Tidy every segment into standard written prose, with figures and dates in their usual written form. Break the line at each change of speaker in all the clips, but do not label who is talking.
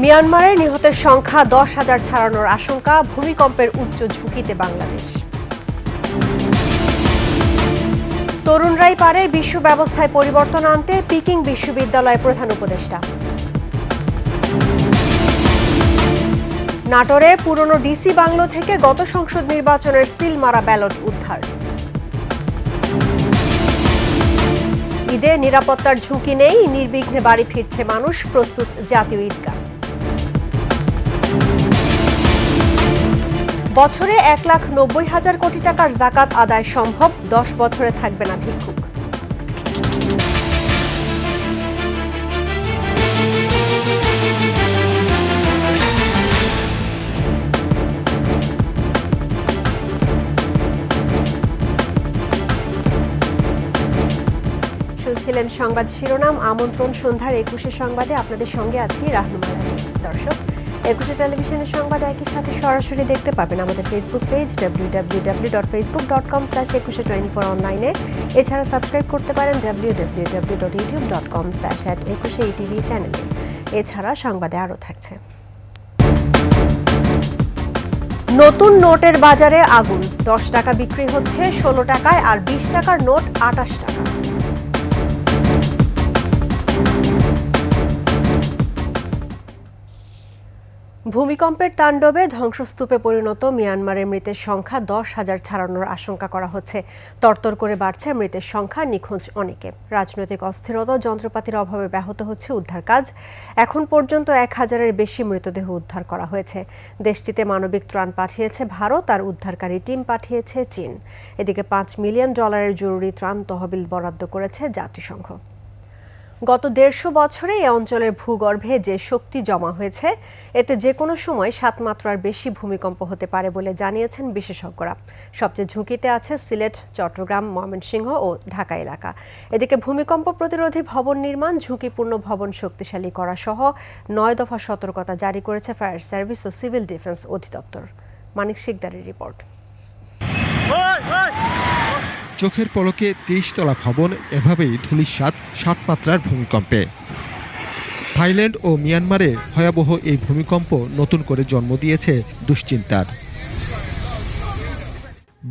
মিয়ানমারে নিহতের সংখ্যা 10,000 ছাড়ানোর আশঙ্কা, ভূমিকম্পের উচ্চ ঝুঁকিতে বাংলাদেশ। তরুণরাই পারে বিশ্ব ব্যবস্থায় পরিবর্তন আনতে, পিকিং বিশ্ববিদ্যালয় প্রধান উপদেষ্টা। নাটোরে পুরনো ডিসি বাংলো থেকে গত সংসদ নির্বাচনের সিল মারা ব্যালট উদ্ধার। ঈদে নিরাপত্তার ঝুঁকি নেই, নির্বিঘ্নে বাড়ি ফিরছে মানুষ, প্রস্তুত জাতীয় ঈদগাহ। বছরে 1,90,000 কোটি টাকার জাকাত আদায় সম্ভব, 10 বছরে থাকবে না ভিক্ষুক। শুনছিলেন সংবাদ শিরোনাম। আমন্ত্রণ সন্ধ্যার 21 সংবাদে আপনাদের সঙ্গে আছি রাহনুমা রানী। দর্শক, 21 টেলিভিশনের সংবাদ একই সাথে সরাসরি দেখতে পাবেন আমাদের ফেসবুক পেজ www.facebook.com/2124 অনলাইনে। এছাড়া সাবস্ক্রাইব করতে পারেন www.youtube.com/@21etv চ্যানেলে। এছাড়া সংবাদে আরও থাকছে। নতুন নোটের বাজারে আগুন, 10 টাকা বিক্রি হচ্ছে 16 টাকায়, আর 20 টাকার নোট 28 টাকা। ভূমিকম্পের তাণ্ডবে ধ্বংসস্তূপে পরিণত মিয়ানমারের মৃতের সংখ্যা 10,000 ছাড়ানোর আশঙ্কা করা হচ্ছে। তরতর করে বাড়ছে মৃতের সংখ্যা, নিখোঁজ অনেকে। রাজনৈতিক অস্থিরতা, যন্ত্রপাতির অভাবে ব্যাহত হচ্ছে উদ্ধার কাজ। এখন পর্যন্ত 1,000-এর বেশি মৃতদেহ উদ্ধার করা হয়েছে। দেশটিতে মানবিক ত্রাণ পাঠিয়েছে ভারত, আর উদ্ধারকারী টিম পাঠিয়েছে চীন। এদিকে $5 মিলিয়ন জরুরি ত্রাণ তহবিল বরাদ্দ করেছে জাতিসংঘ। গত 150 বছরে এ অঞ্চলের ভূগর্ভে যে শক্তি জমা হয়েছে, এতে যে কোনো সময় 7 মাত্রার বেশি ভূমিকম্প হতে পারে বলে জানিয়েছেন বিশেষজ্ঞরা। সবচেয়ে ঝুঁকিতে আছে সিলেট, চট্টগ্রাম, ময়মনসিংহ ও ঢাকা এলাকা। এদিকে ভূমিকম্প প্রতিরোধী ভবন নির্মাণ, ঝুঁকিপূর্ণ ভবন শক্তিশালী করা সহ 9 দফা সতর্কতা জারি করেছে ফায়ার সার্ভিস ও সিভিল ডিফেন্স অধিদপ্তর। মানিক শিকদারের রিপোর্ট।
চোখের পলকে 23 তলা ভবন এভাবেই ধূলিসাৎ 7 মাত্রার ভূমিকম্পে। থাইল্যান্ড ও মিয়ানমারে ভয়াবহ এই ভূমিকম্প নতুন করে জন্ম দিয়েছে দুশ্চিন্তার।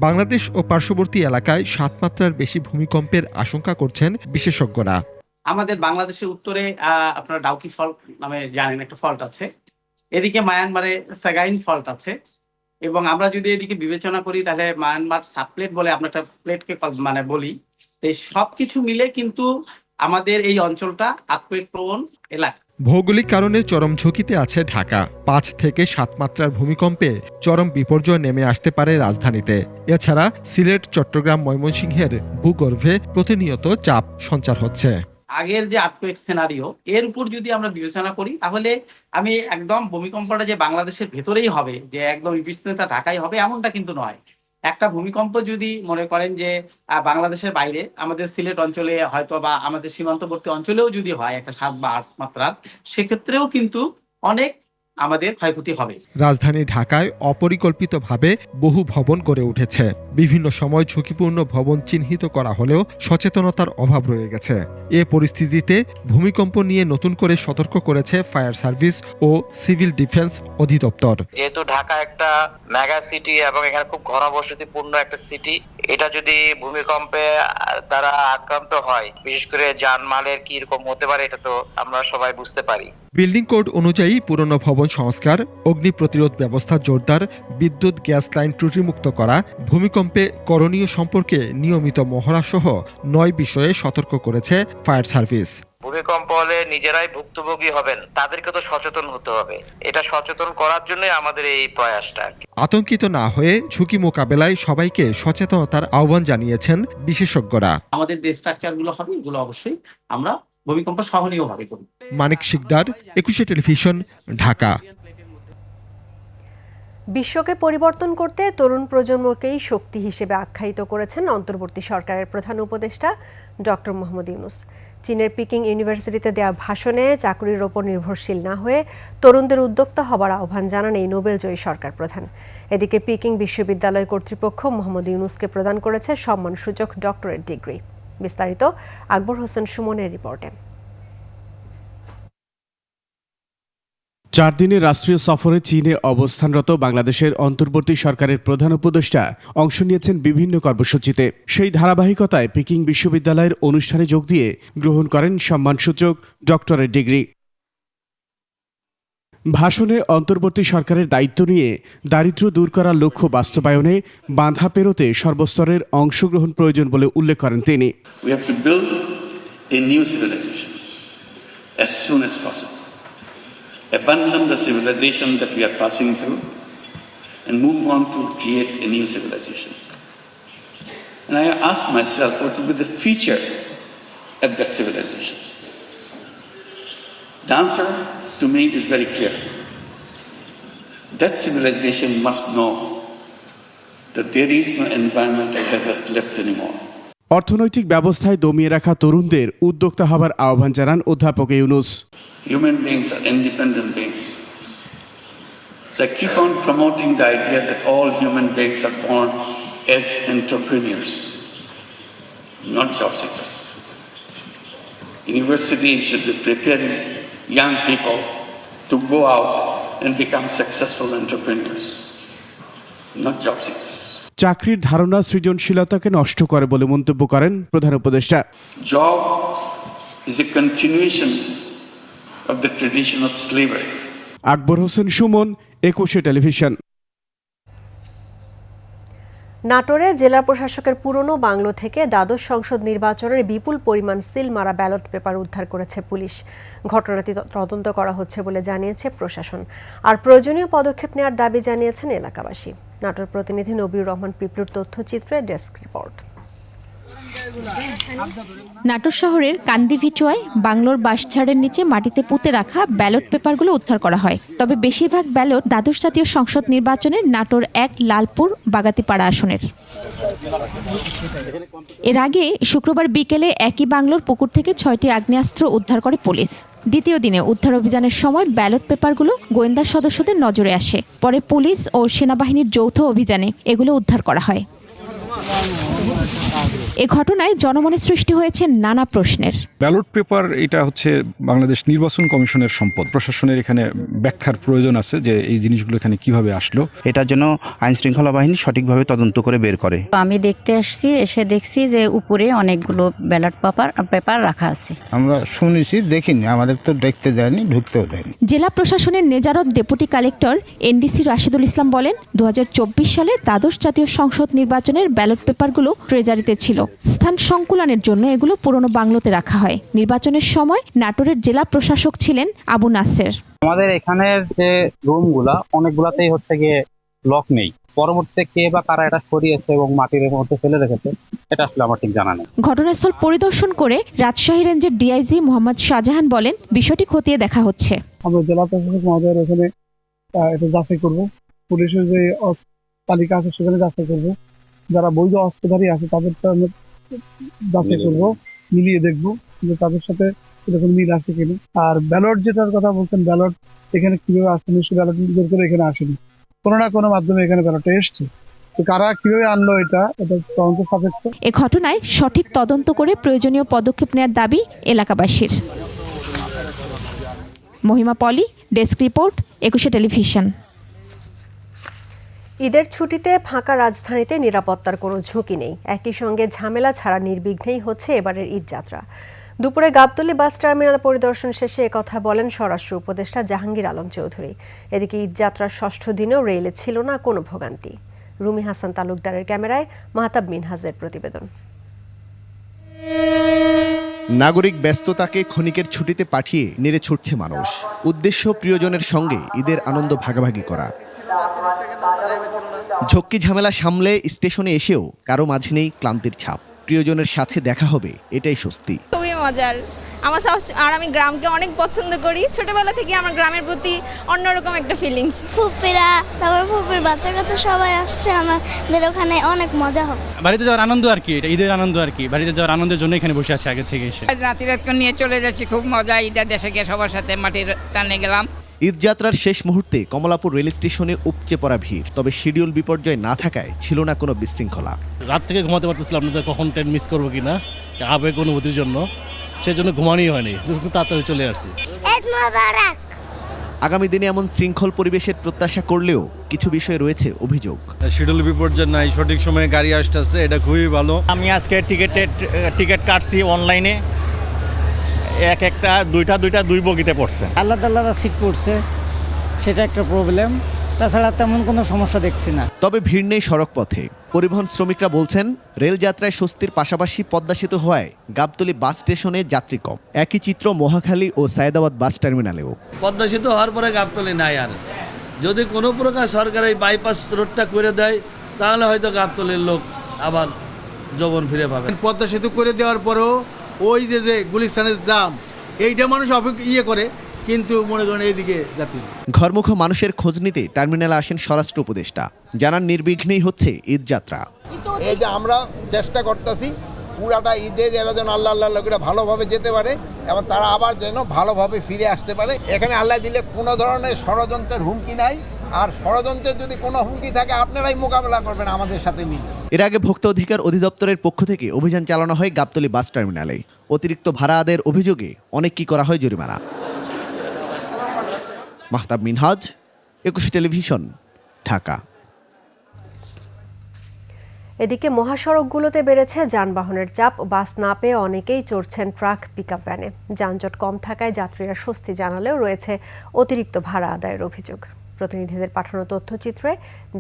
বাংলাদেশ ও পার্শ্ববর্তী এলাকায় 7 মাত্রার বেশি ভূমিকম্পের আশঙ্কা করছেন বিশেষজ্ঞরা।
আমাদের বাংলাদেশের উত্তরে আপনার ডাউকি ফল্ট নামে জানেন একটা ফল্ট আছে, এদিকে মায়ানমারে সাগাইন ফল্ট আছে, এবং আমরা যদি এদিকে বিবেচনা করি তাহলে মায়ানমার সাবপ্লেট বলে আমরা একটা প্লেটকে বলি। এই সবকিছু মিলে কিন্তু আমাদের এই অঞ্চলটা আর্থকুয়েক প্রবণ এলাকা।
ভৌগোলিক কারণে চরম ঝুঁকিতে আছে ঢাকা। 5 থেকে 7 মাত্রার ভূমিকম্পে চরম বিপর্যয় নেমে আসতে পারে রাজধানীতে। এছাড়া সিলেট, চট্টগ্রাম, ময়মনসিংহের ভূগর্ভে প্রতিনিয়ত চাপ সঞ্চার হচ্ছে।
আগের যে আর্থকুয়েক সিনারিও, এর উপর যদি আমরা বিবেচনা করি তাহলে আমি একদম ভূমিকম্পটা যে বাংলাদেশের ভেতরেই হবে, যে একদম এপিসেন্টারটা ঢাকায় হবে, এমনটা কিন্তু নয়। একটা ভূমিকম্প যদি মনে করেন যে বাংলাদেশের বাইরে আমাদের সিলেট অঞ্চলে হয়তো বা আমাদের সীমান্তবর্তী অঞ্চলেও যদি হয় একটা 7 বা 8 মাত্রার, সেক্ষেত্রেও কিন্তু অনেক আমাদের ক্ষয়ক্ষতি হবে।
রাজধানী ঢাকায় অপরিকল্পিতভাবে বহু ভবন গড়ে উঠেছে। বিভিন্ন সময় ঝুঁকিপূর্ণ ভবন চিহ্নিত করা হলেও সচেতনতার অভাব রয়ে গেছে। এ পরিস্থিতিতে ভূমিকম্প নিয়ে নতুন করে সতর্ক করেছে ফায়ার সার্ভিস ও সিভিল ডিফেন্স অধিদপ্তর।
যেহেতু ঢাকা একটা মেগা সিটি এবং এখানে খুব ঘনবসতিপূর্ণ একটা সিটি, এটা যদি ভূমিকম্পে দ্বারা আক্রান্ত হয়, বিশেষ করে জানমালের কি রকম হতে পারে এটা তো আমরা সবাই বুঝতে পারি।
বিল্ডিং কোড অনুযায়ী পুরনো ভবন সংস্কার, অগ্নি প্রতিরোধ ব্যবস্থা জোরদার, বিদ্যুৎ গ্যাস লাইন ত্রুটিমুক্ত করা, ভূমিকম্পে করণীয় সম্পর্কে নিয়মিত মহড়া সহ 9 বিষয়ে সতর্ক করেছে ফায়ার সার্ভিস।
ভূমিকম্প হলে নিজেরাই ভুক্তভোগী হবেন, তাদেরকে তো সচেতন হতে হবে। এটা সচেতন করার জন্য আমাদের এই প্রয়াসটা।
আতঙ্কিত না হয়ে ঝুঁকি মোকাবেলায় সবাইকে সচেতনতার আহ্বান জানিয়েছেন বিশেষজ্ঞরা।
আমাদের যে স্ট্রাকচার গুলো হবে এগুলো অবশ্যই আমরা ভূমিকম্প সহনীয় ভাবে করি।
মানিক শিকদার, 21 টেলিভিশন, ঢাকা।
বিশ্বকে পরিবর্তন করতে তরুণ প্রজন্মকেই শক্তি হিসেবে আখ্যায়িত করেছেন অন্তর্বর্তী সরকারের প্রধান উপদেষ্টা ডক্টর মোহাম্মদ ইউনূস। চীনের পিকিং ইউনিভার্সিটিতে দেওয়া ভাষণে চাকরির ওপর নির্ভরশীল না হয়ে তরুণদের উদ্যোক্তা হবার আহ্বান জানান এই নোবেলজয়ী সরকার প্রধান। এদিকে পিকিং বিশ্ববিদ্যালয় কর্তৃপক্ষ মোহাম্মদ ইউনূসকে প্রদান করেছে সম্মানসূচক ডক্টরেট ডিগ্রি। বিস্তারিত আকবর হোসেন সুমনের রিপোর্টে।
4 দিনের রাষ্ট্রীয় সফরে চীনে অবস্থানরত বাংলাদেশের অন্তর্বর্তী সরকারের প্রধান উপদেষ্টা অংশ নিয়েছেন বিভিন্ন কর্মসূচিতে। সেই ধারাবাহিকতায় পেকিং বিশ্ববিদ্যালয়ের অনুষ্ঠানে যোগ দিয়ে গ্রহণ করেন সম্মানসূচক ডক্টরেট ডিগ্রি। ভাষণে অন্তর্বর্তী সরকারের দায়িত্ব নিয়ে দারিদ্র্য দূর করার লক্ষ্য বাস্তবায়নে বাধা পেরোতে সর্বস্তরের অংশগ্রহণ প্রয়োজন বলে উল্লেখ করেন তিনি।
We have to build a new civilization as soon as possible. Abandon the civilization that we are passing through and move on to create a new civilization. And I ask myself, what will be the feature of that civilization? The answer to me is very clear. That civilization must know that there is no environmental hazard left anymore.
অর্থনৈতিক ব্যবস্থায় দমিয়ে রাখা তরুণদের উদ্যোক্তা হবার আহ্বান জানান অধ্যাপক Yunus.
Human beings are independent beings. So I keep on promoting the idea that all human beings are born as entrepreneurs, not job seekers. Universities should be preparing young people to go out and become successful entrepreneurs, not job seekers.
চাকরির ধারণা সৃজনশীলতাকে নষ্ট করে বলে মন্তব্য করেন প্রধান উপদেষ্টা।
Job is a continuation of the tradition of slavery.
Akbar Hossain Suman, 21 television.
নাটোরে জেলা প্রশাসকের পুরনো বাংলো থেকে দ্বাদশ সংসদ নির্বাচনের বিপুল পরিমাণ সিল মারা ব্যালট পেপার উদ্ধার করেছে পুলিশ। ঘটনাটি তদন্ত করা হচ্ছে বলে জানিয়েছে প্রশাসন, আর প্রয়োজনীয় পদক্ষেপ নেওয়ার দাবি জানিয়েছেন এলাকাবাসী। নাটোর প্রতিনিধি নবীর রহমান পিপলুর তথ্যচিত্রে ডেস্ক রিপোর্ট।
নাটোর শহরের কান্দিভিচুয়ায় বাংলোর বাঁশঝাড়ের নিচে মাটিতে পুঁতে রাখা ব্যালট পেপারগুলো উদ্ধার করা হয়। তবে বেশিরভাগ ব্যালট দ্বাদশ জাতীয় সংসদ নির্বাচনের নাটোর 1 লালপুর বাগাতিপাড়া আসনের। এর আগে শুক্রবার বিকেলে একই বাংলোর পুকুর থেকে 6টি আগ্নেয়াস্ত্র উদ্ধার করে পুলিশ। দ্বিতীয় দিনে উদ্ধার অভিযানের সময় ব্যালট পেপারগুলো গোয়েন্দা সদস্যদের নজরে আসে। পরে পুলিশ ও সেনাবাহিনীর যৌথ অভিযানে এগুলো উদ্ধার করা হয়। এ ঘটনায় জনমনে সৃষ্টি হয়েছে নানা প্রশ্নের।
ব্যালট পেপার এটা হচ্ছে বাংলাদেশ নির্বাচন কমিশনের সম্পদ। প্রশাসনের এখানে ব্যাখ্যার প্রয়োজন আছে যে এই জিনিসগুলো এখানে কিভাবে আসলো।
এটার জন্য আইন শৃঙ্খলা বাহিনী সঠিকভাবে তদন্ত করে বের করে।
আমি দেখতে আসছি, এসে দেখছি যে উপরে অনেকগুলো ব্যালট পেপার রাখা আছে।
আমরা শুনেছি, দেখিনি, আমাদের তো দেখতে যায়নি, ঢুকতেও দেয়নি।
জেলা প্রশাসনের নেজারত ডেপুটি কালেক্টর এনডিসি রাশিদুল ইসলাম বলেন, 2024 সালের দ্বাদশ জাতীয় সংসদ নির্বাচনের ব্যালট পেপারগুলো ট্রেজারিতে ছিল। স্থান সংকুলনের জন্য এগুলো পুরনো বাংলোতে রাখা হয়। নির্বাচনের সময় নাটোরের জেলা প্রশাসক ছিলেন আবু নাসের।
আমাদের এখানের যে রুমগুলা অনেকগুলাতেই হচ্ছে গিয়ে লক নেই। পরবর্তীতে কে বা কারা এটা সরিয়েছে এবং মাটির মধ্যে ফেলে রেখেছে এটা আসলে আমার ঠিক জানা নেই।
ঘটনাস্থল পরিদর্শন করে রাজশাহী রেঞ্জের ডিআইজি মোহাম্মদ শাহজাহান বলেন, বিষয়টি খতিয়ে দেখা হচ্ছে।
আমরা জেলা প্রশাসক মহোদয়ের এখানে এটা যাচাই করব। পুলিশের যে তালিকা আছে সেখানে যাচাই করব। যারা বৈধ অস্ত্রধারী আছে তাদেরটা আমরা যাচাই করব, মিলিয়ে দেখবো যে তাদের সাথে এরকম মিল আছে কিনা। আর ব্যালট যেটার কথা বলছেন, ব্যালট এখানে কিভাবে আসছে, নিশ্চয়ই ব্যালট বের করে এখানে আসেনি, কোনো না কোনো মাধ্যমে এখানে ব্যালটে এসছে। তো কারা কিভাবে আনলো এটা তদন্ত সাপেক্ষ।
এ ঘটনায় সঠিক তদন্ত করে প্রয়োজনীয় পদক্ষেপ নেওয়ার দাবি এলাকাবাসীর। মহিমা পলি, ডেস্ক রিপোর্ট, 21 টেলিভিশন।
ঈদের ছুটিতে ফাঁকা রাজধানীতে নিরাপত্তার কোনো ঝুঁকি নেই। একই সঙ্গে ঝামেলা ছাড়া নির্বিঘ্নেই হচ্ছে এবারের ঈদযাত্রা। দুপুরে গাবতলী বাস টার্মিনাল পরিদর্শন শেষে একথা বলেন স্বরাষ্ট্র উপদেষ্টা জাহাঙ্গীর আলম চৌধুরী। এদিকে ঈদযাত্রার 6ষ্ঠ দিনেও রেলে ছিল না কোনো ভোগান্তি। রুমি হাসান তালুকদারের ক্যামেরায় মাহতাব মিনহাজের প্রতিবেদন।
নাগরিক ব্যস্ততাকে ক্ষণিকের ছুটিতে পাঠিয়ে নেড়ে ছুটছে মানুষ। উদ্দেশ্য প্রিয়জনের সঙ্গে ঈদের আনন্দ ভাগাভাগি করা। ঝক্কি ঝামেলা সামলে স্টেশনে এসেও কারো মাঝে নেই ক্লান্তির ছাপ। প্রিয়জনের সাথে দেখা হবে, এটাই স্বস্তি।
খুবই মজার। আর আমি গ্রামকে অনেক পছন্দ করি। ছোটবেলা থেকে আমার গ্রামের প্রতি অন্যরকম একটা ফিলিংস।
ফুপিরা, তারপর ফুপির বাচ্চা কাচ্চা সবাই আসছে, আমাদের ওখানে অনেক মজা হবে।
বাড়িতে যাওয়ার আনন্দ আর কি, এটা ঈদের আনন্দ আর কি। বাড়িতে যাওয়ার আনন্দের জন্য এখানে বসে আছি আগে থেকে এসে।
নাতি-রাত নিয়ে চলে যাচ্ছি, খুব মজা। ঈদের দেশে গিয়ে সবার সাথে মাটির টানে গেলাম।
ঈদযাত্রার শেষ মুহূর্তে কমলাপুর রেল স্টেশনে উপচে পড়া ভিড়। তবে শিডিউল বিপর্যয় না থাকায় ছিল না কোনো বিশৃঙ্খলা।
রাত থেকে ঘুমাতে পারতেছিলাম না, কখন ট্রেন মিস করবো কিনা, আবেগ অনুভূতির জন্য, সেজন্য ঘুমানোই হয়নি, তাড়াতাড়ি চলে আসছি।
আগামী দিনে এমন শৃঙ্খল পরিবেশের প্রত্যাশা করলেও কিছু বিষয় রয়েছে অভিযোগ।
শিডিউল বিপর্যয় নাই, সঠিক সময়ে গাড়ি আসতেছে, এটা খুবই ভালো।
আমি আজকে টিকিট কাটছি অনলাইনে, একটা দুই বগিতে পড়ছে,
আলাদা আলাদা সিট পড়ছে, সেটা একটা প্রবলেম। তাছাড়া তেমন কোনো সমস্যা দেখছি না।
তবে ভিড় নেই সড়ক পথে। পরিবহন শ্রমিকরা বলছেন, রেলযাত্রায় স্বস্তির পাশাপাশি পদ্মা সেতু হওয়ায় গাবতলী বাস স্টেশনে যাত্রী কম। একই চিত্র মহাখালী ও সায়েদাবাদ বাস টার্মিনালেও।
পদ্মা সেতু হওয়ার পরে গাবতলী নাই আর। যদি কোনো প্রকার সরকার এই বাইপাস রোডটা করে দেয় তাহলে হয়তো গাবতলীর লোক আবার যৌবন ফিরে পাবে।
পদ্মা সেতু করে দেওয়ার পরেও ওই যে গুলিস্তানের দাম, এইটা মানুষ করে, কিন্তু মনে করেন এইদিকে যাত্রী।
ঘরমুখ মানুষের খোঁজ নিতে টার্মিনালে আসেন স্বরাষ্ট্র উপদেষ্টা, জানান নির্বিঘ্নেই হচ্ছে ঈদ যাত্রা।
এই যে আমরা চেষ্টা করতেছি পুরাটা ঈদে যেন আল্লাহ লোকেরা ভালোভাবে যেতে পারে এবং তারা আবার যেন ভালোভাবে ফিরে আসতে পারে। এখানে আল্লাহ দিলে কোনো ধরনের ষড়যন্ত্রের হুমকি নাই, আর ষড়যন্ত্রের যদি কোনো হুমকি থাকে আপনারাই মোকাবেলা করবেন আমাদের সাথে মিলে।
এর আগে ভোক্তা অধিকার অধিদপ্তরের পক্ষ থেকে অভিযান চালানো হয় গাবতলী বাস টার্মিনালে। অতিরিক্ত ভাড়া আদায়ের অভিযোগে অনেক কি করা হয় জরিমানা। মাহতাব মিনহাজ, 21 টেলিভিশন, ঢাকা।
এদিকে মহাসড়কগুলোতে বেড়েছে যানবাহনের চাপ। বাস না পেয়ে অনেকেই চড়ছেন ট্রাক, পিকআপ ভ্যানে। যানজট কম থাকায় যাত্রীরা স্বস্তি জানালেও রয়েছে অতিরিক্ত ভাড়া আদায়ের অভিযোগ। প্রতিনিধিদের পাঠানো তথ্যচিত্রে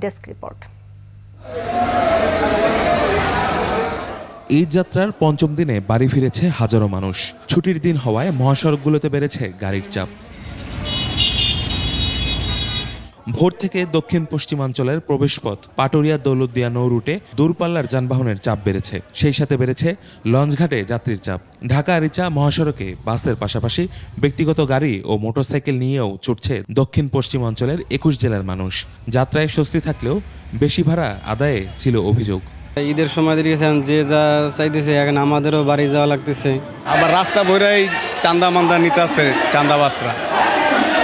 ডেস্ক রিপোর্ট।
ঈদ যাত্রার পঞ্চম দিনে বাড়ি ফিরেছে হাজারো মানুষ। ছুটির দিন হওয়ায় মহাসড়কগুলোতে বেড়েছে গাড়ির চাপ। ভোর থেকে দক্ষিণ পশ্চিমাঞ্চলের প্রবেশপথ পাটুরিয়া দৌলতদিয়া নৌ রুটে দূরপাল্লার যানবাহনের চাপ বেড়েছে। সেই সাথে বেড়েছে লঞ্চঘাটে যাত্রীর চাপ। ঢাকা আরিচা মহাসড়কে বাসের পাশাপাশি ব্যক্তিগত গাড়ি ও মোটরসাইকেল নিয়েও ছুটছে দক্ষিণ পশ্চিমাঞ্চলের 21 জেলার মানুষ। যাত্রায় স্বস্তি থাকলেও বেশি ভাড়া আদায়ে ছিল অভিযোগ।
ঈদের সময় দেখেছেন যে যা চাইতেছে, এখন আমাদেরও বাড়ি যাওয়া লাগতেছে। আবার রাস্তা ভরেই চান্দা মান্দা নিতেছে চান্দাবাসরা,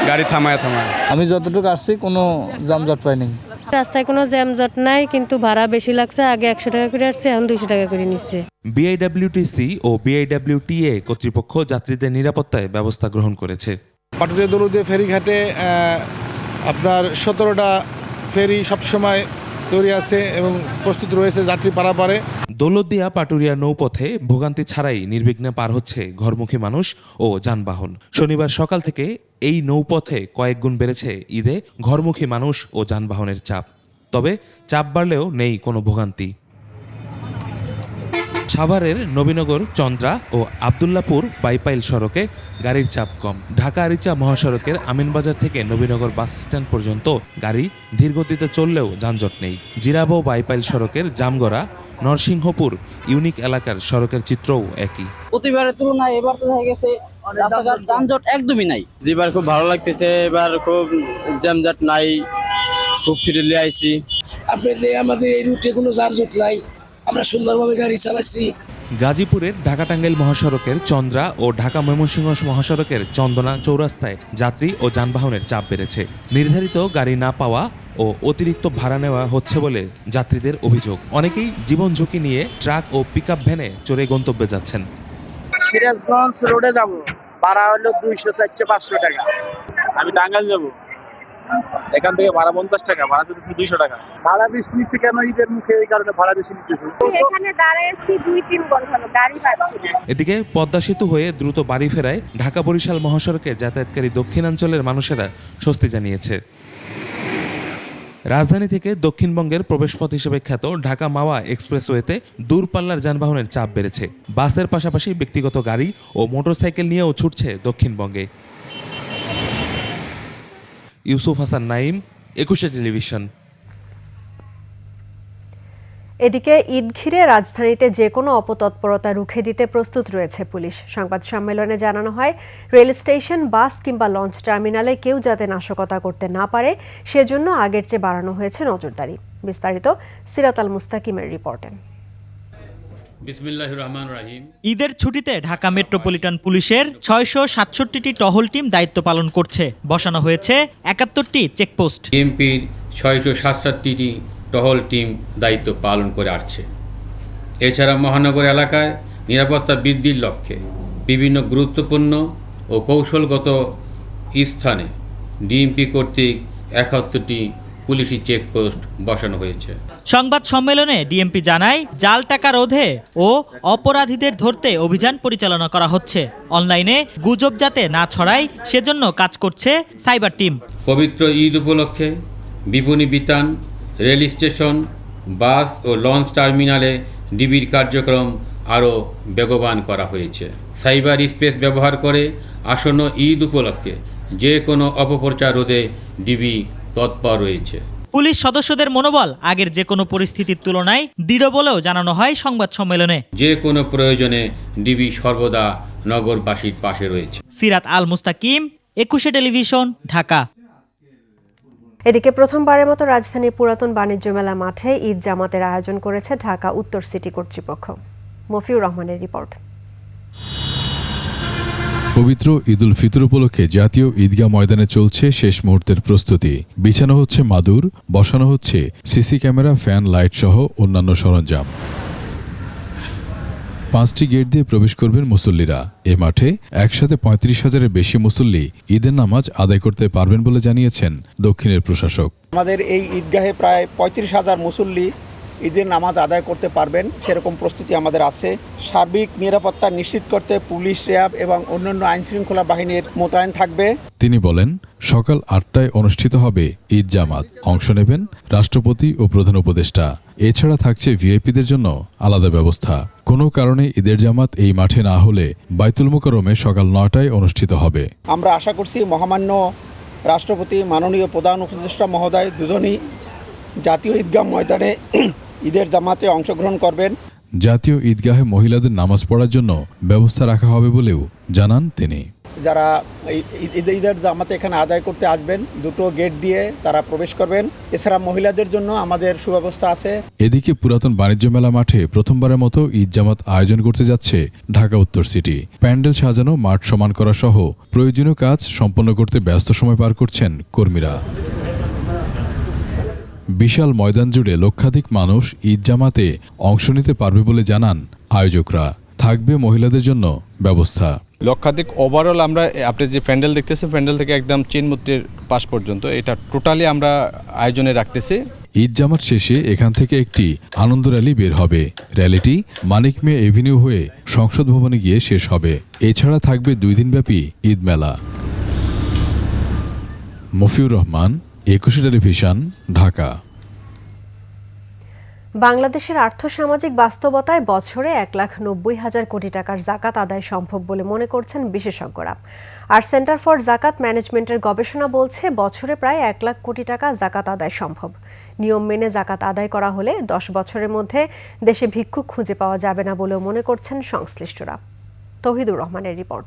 গাড়ি থামায়।
আমি যতটুকু আসছি কোনো যানজট পাইনি।
রাস্তায় কোনো জ্যামজট নাই, কিন্তু ভাড়া বেশি লাগছে। আগে 100 টাকা করে আসছে, এখন 200 টাকা করে নিচ্ছে।
বিআইডব্লিউটিসি ও বিআইডব্লিউটিএ কর্তৃপক্ষ যাত্রীদের নিরাপত্তায় ব্যবস্থা গ্রহণ করেছে।
পাটুরিয়া দৌলতদিয়া ফেরিঘাটে আপনার 17টা ফেরি সবসময় তৈরি আছে এবং প্রস্তুত রয়েছে যাত্রী পারাপারে।
দৌলতদিয়া পাটুরিয়া নৌপথে ভোগান্তি ছাড়াই নির্বিঘ্নে পার হচ্ছে ঘরমুখী মানুষ ও যানবাহন। শনিবার সকাল থেকে এই নৌপথে কয়েক গুণ বেড়েছে ঈদে ঘরমুখী মানুষ ও যানবাহনের চাপ। তবে চাপ বাড়লেও নেই কোনো ভোগান্তি। সাভারের নবীনগর, চন্দ্রা ও আবদুল্লাপুর বাইপাইল সড়কে গাড়ির চাপ কম। ঢাকা আরিচা মহাসড়কের আমিনবাজার থেকে নবীনগর বাস স্ট্যান্ড পর্যন্ত গাড়ি ধীরগতিতে চললেও যানজট নেই। জিরাবো বাইপাইল সড়কের জামগড়া, নরসিংহপুর ইউনিক এলাকার সড়কের চিত্রও একই।
প্রতিবারের তুলনায় এবার তো হয়ে গেছে রাস্তাঘাট যানজট একদমই নাই।
যেবার খুব ভালো লাগতেছে, এবার খুব জ্যামজট নাই, খুব ফ্রিলি আইছি।
আপনাদের আমাদের এই রুটে কোনো যানজট নাই, আমরা সুন্দরভাবে গাড়ি চালাচ্ছি।
গাজীপুরের ঢাকা টাঙ্গাইল মহাসড়কের চন্দ্রা ও ঢাকা ময়মনসিংহ মহাসড়কের চন্দনা চৌরাস্তায় যাত্রী ও যানবাহনের চাপ বেড়েছে। নির্ধারিত গাড়ি না পাওয়া ও অতিরিক্ত ভাড়া নেওয়া হচ্ছে বলে যাত্রীদের অভিযোগ। অনেকেই জীবন ঝুঁকি নিয়ে ট্রাক ও পিকআপ ভ্যানে চড়ে গন্তব্যে যাচ্ছেন।
সিরাজগঞ্জ রোডে যাব, ভাড়া হলো 200-400-500 টাকা।
আমি টাঙ্গাইল যাব, এখান থেকে ভাড়া 50 টাকা, ভাড়া তো 200 টাকা। ভাড়া বেশি নিচ্ছে কেন? ঈদের মুখে, এই কারণে ভাড়া বেশি নিতেছে।
এখানে দাঁড়াইছি 2-3 ঘন্টা, গাড়ি পাচ্ছি না।
এদিকে পদ্মা সেতু হয়ে দ্রুত বাড়ি ফেরায় ঢাকা বরিশাল মহাসড়কে যাতায়াতকারী দক্ষিণাঞ্চলের মানুষেরা স্বস্তি জানিয়েছে। রাজধানী থেকে দক্ষিণবঙ্গের প্রবেশপথ হিসেবে খ্যাত ঢাকা মাওয়া এক্সপ্রেসওয়েতে দূরপাল্লার যানবাহনের চাপ বেড়েছে। বাসের পাশাপাশি ব্যক্তিগত গাড়ি ও মোটরসাইকেল নিয়েও ছুটছে দক্ষিণবঙ্গে। ইউসুফ হাসান নাইম, 21 টেলিভিশন।
এদিকে ঈদ ঘিরে রাজধানীতে যে কোনো অপতৎপরতা রুখে দিতে প্রস্তুত রয়েছে পুলিশ। সংবাদ সম্মেলনে জানানো হয়, রেল স্টেশন, বাস কিংবা লঞ্চ টার্মিনালে কেউ যাতে নাশকতা করতে না পারে সেজন্য আগের চেয়ে বাড়ানো হয়েছে নজরদারি। বিস্তারিত সিরাত আল মুস্তাকিমের রিপোর্টে।
বিসমিল্লাহির রহমানির রহিম।
ঈদের ছুটিতে ঢাকা মেট্রোপলিটন পুলিশের 667টি টহল টিম দায়িত্ব পালন করছে। বসানো হয়েছে 71টি চেকপোস্ট।
বিএনপির 667টি টহল টিম দায়িত্ব পালন করে আসছে। এছাড়া মহানগর এলাকায় নিরাপত্তা বৃদ্ধির লক্ষ্যে বিভিন্ন গুরুত্বপূর্ণ ও কৌশলগত স্থানে ডিএমপি কর্তৃক 71টি পুলিশি চেকপোস্ট বসানো হয়েছে।
সংবাদ সম্মেলনে ডিএমপি জানায় জাল টাকা রোধে ও অপরাধীদের ধরতে অভিযান পরিচালনা করা হচ্ছে। অনলাইনে গুজব যাতে না ছড়ায় সেজন্য কাজ করছে সাইবার টিম।
পবিত্র ঈদ উপলক্ষে বিপণী বিতান, রেল স্টেশন, বাস ও লঞ্চ টার্মিনালে ডিবির কার্যক্রম আরও বেগবান করা হয়েছে। সাইবার স্পেস ব্যবহার করে আসন্ন ঈদ উপলক্ষে যে কোনো অপপ্রচার রোধে ডিবি তৎপর রয়েছে।
পুলিশ সদস্যদের মনোবল আগের যে কোনো পরিস্থিতির তুলনায় দৃঢ় বলেও জানানো হয় সংবাদ সম্মেলনে।
যে কোনো প্রয়োজনে ডিবি সর্বদা নগরবাসীর পাশে রয়েছে।
সিরাত আল মুস্তাকিম, 21 টেলিভিশন, ঢাকা।
এদিকে প্রথমবারের মতো রাজধানীর পুরাতন বাণিজ্য মেলা মাঠে ঈদ জামাতের আয়োজন করেছে ঢাকা উত্তর সিটি কর্তৃপক্ষ। মফিউর রহমানের রিপোর্ট।
পবিত্র ঈদুল ফিতর উপলক্ষে জাতীয় ঈদগাহ ময়দানে চলছে শেষ মুহূর্তের প্রস্তুতি। বিছানো হচ্ছে মাদুর, বসানো হচ্ছে সিসি ক্যামেরা, ফ্যান, লাইট সহ অন্যান্য সরঞ্জাম। 5টি গেট দিয়ে প্রবেশ করবেন মুসল্লিরা। এ মাঠে একসাথে 35,000-এর বেশি মুসল্লি ঈদের নামাজ আদায় করতে পারবেন বলে জানিয়েছেন দক্ষিণের প্রশাসক।
আমাদের এই ঈদগাহে প্রায় 35,000 মুসল্লি ঈদের নামাজ আদায় করতে পারবেন, সেরকম প্রস্তুতি আমাদের আছে। সার্বিক নিরাপত্তা নিশ্চিত করতে পুলিশ, র্যাব এবং অন্যান্য আইনশৃঙ্খলা বাহিনীর মোতায়েন থাকবে।
তিনি বলেন, সকাল 8টায় অনুষ্ঠিত হবে ঈদ জামাত। অংশ নেবেন রাষ্ট্রপতি ও প্রধান উপদেষ্টা। এছাড়া থাকছে ভিআইপিদের জন্য আলাদা ব্যবস্থা। কোনো কারণে ঈদের জামাত এই মাঠে না হলে বাইতুল মুকাররমে সকাল 9টায় অনুষ্ঠিত হবে।
আমরা আশা করছি মহামান্য রাষ্ট্রপতি, মাননীয় প্রধান উপদেষ্টা মহোদয় দুজনই জাতীয় ঈদগাহ ময়দানে ঈদের জামাতে অংশগ্রহণ করবেন।
জাতীয় ঈদগাহে মহিলাদের নামাজ পড়ার জন্য ব্যবস্থা রাখা হবে বলেও জানান তিনি।
যারা ঈদের জামাতে এখানে আদায় করতে আসবেন, 2টো গেট দিয়ে তারা প্রবেশ করবেন। এছাড়া মহিলাদের জন্য আমাদের সুব্যবস্থা আছে।
এদিকে পুরাতন বাণিজ্য মেলা মাঠে প্রথমবারের মতো ঈদ জামাত আয়োজন করতে যাচ্ছে ঢাকা উত্তর সিটি। প্যান্ডেল সাজানো, মাঠ সমান করা সহ প্রয়োজনীয় কাজ সম্পন্ন করতে ব্যস্ত সময় পার করছেন কর্মীরা। বিশাল ময়দান জুড়ে লক্ষাধিক মানুষ ঈদ জামাতে অংশ নিতে পারবে বলে জানান আয়োজকরা। থাকবে মহিলাদের জন্য ব্যবস্থা।
লক্ষাধিক ওভারঅল আমরা, আপনি যে প্যান্ডেল দেখতেছেন, প্যান্ডেল থেকে একদম চিনমূর্তির পাশ পর্যন্ত এটা টোটালি আমরা আয়োজনে রাখতেছি।
ঈদ জামাত শেষে এখান থেকে একটি আনন্দ র্যালি বের হবে। র্যালিটি মানিক মে এভিনিউ হয়ে সংসদ ভবনে গিয়ে শেষ হবে। এছাড়া থাকবে 2 দিনব্যাপী ঈদ মেলা। মফিউর রহমান, 21 টেলিভিশন, ঢাকা।
বাংলাদেশের আর্থসামাজিক বাস্তবতায় বছরে 1,90,000 কোটি টাকার জাকাত আদায় সম্ভব বলে মনে করছেন বিশেষজ্ঞরা। আর সেন্টার ফর জাকাত ম্যানেজমেন্টের গবেষণা বলছে বছরে প্রায় 1 লাখ কোটি টাকা জাকাত আদায় সম্ভব। নিয়ম মেনে জাকাত আদায় করা হলে 10 বছরের মধ্যে দেশে ভিক্ষুক খুঁজে পাওয়া যাবে না বলেও মনে করছেন সংশ্লিষ্টরা। তৌহিদুর রহমানের রিপোর্ট।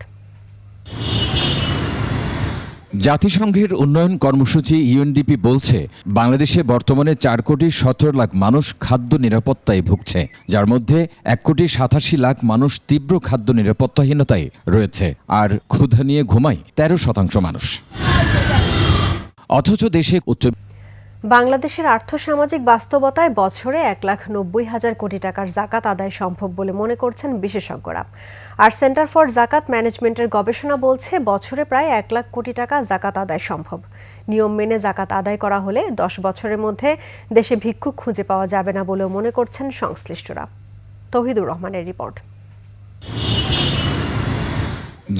জাতিসংঘের উন্নয়ন কর্মসূচি ইউএনডিপি বলছে বাংলাদেশে বর্তমানে 4,17,00,000 মানুষ খাদ্য নিরাপত্তায় ভুগছে, যার মধ্যে 1,87,00,000 মানুষ তীব্র খাদ্য নিরাপত্তাহীনতায় রয়েছে। আর ক্ষুধা নিয়ে ঘুমায় 13% মানুষ। অথচ দেশে
বাংলাদেশের আর্থসামাজিক বাস্তবতায় বছরে 1,90,000 কোটি টাকার জাকাত আদায় সম্ভব বলে মনে করছেন বিশেষজ্ঞরা। আর সেন্টার ফর জাকাত ম্যানেজমেন্টের গবেষণা বলছে বছরে প্রায় 1 লাখ কোটি টাকা জাকাত আদায় সম্ভব। নিয়ম মেনে জাকাত আদায় করা হলে 10 বছরের মধ্যে দেশে ভিক্ষুক খুঁজে পাওয়া যাবে না বলেও মনে করছেন সংশ্লিষ্টরা। তৌহিদুর রহমানের রিপোর্ট।